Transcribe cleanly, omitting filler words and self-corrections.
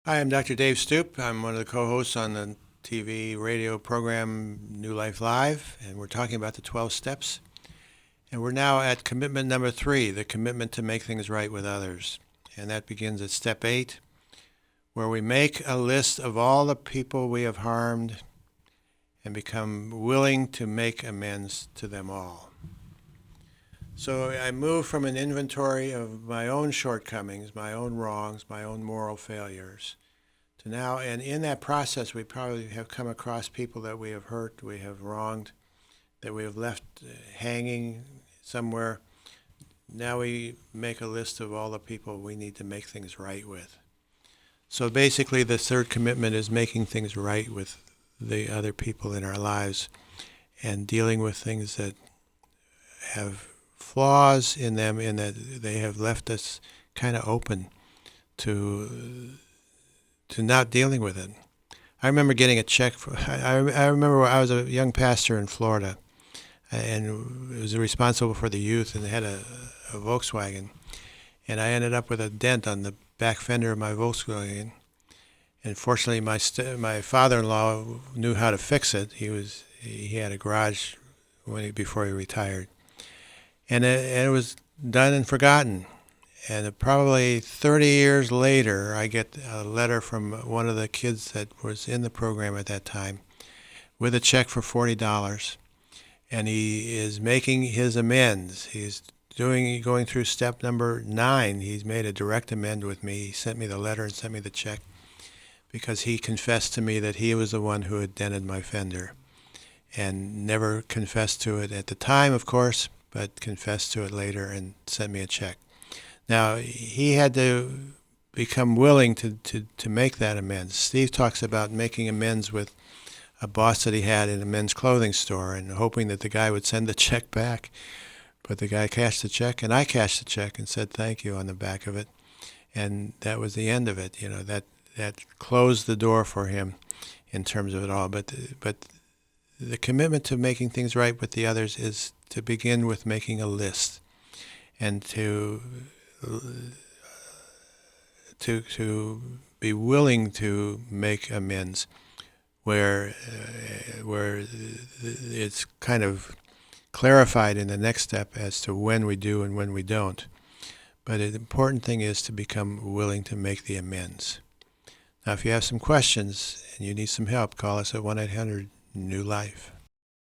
Hi, I'm Dr. Dave Stoop. I'm one of the co-hosts on the TV radio program New Life Live, and we're talking about the 12 steps. And we're now at commitment number 3, the commitment to make things right with others. And that begins at step 8, where we make a list of all the people we have harmed and become willing to make amends to them all. So I move from an inventory of my own shortcomings, my own wrongs, my own moral failures, to now, and in that process, we probably have come across people that we have hurt, we have wronged, that we have left hanging somewhere. Now we make a list of all the people we need to make things right with. So basically, the third commitment is making things right with the other people in our lives and dealing with things that have flaws in them, in that they have left us kind of open to not dealing with it. I remember getting a check. I remember I was a young pastor in Florida, and was responsible for the youth, and they had a Volkswagen, and I ended up with a dent on the back fender of my Volkswagen. And fortunately, my father-in-law knew how to fix it. He had a garage before he retired, and it was done and forgotten. And probably 30 years later, I get a letter from one of the kids that was in the program at that time with a check for $40. And he is making his amends. He's going through step number 9. He's made a direct amend with me. He sent me the letter and sent me the check because he confessed to me that he was the one who had dented my fender, and never confessed to it at the time, of course, but confessed to it later and sent me a check. Now, he had to become willing to make that amends. Steve talks about making amends with a boss that he had in a men's clothing store and hoping that the guy would send the check back. But the guy cashed the check, and I cashed the check and said thank you on the back of it. And that was the end of it. That closed the door for him in terms of it all. But the commitment to making things right with the others is to begin with making a list and to be willing to make amends where it's kind of clarified in the next step as to when we do and when we don't. But the important thing is to become willing to make the amends. Now, if you have some questions and you need some help, call us at 1-800-NEW-LIFE.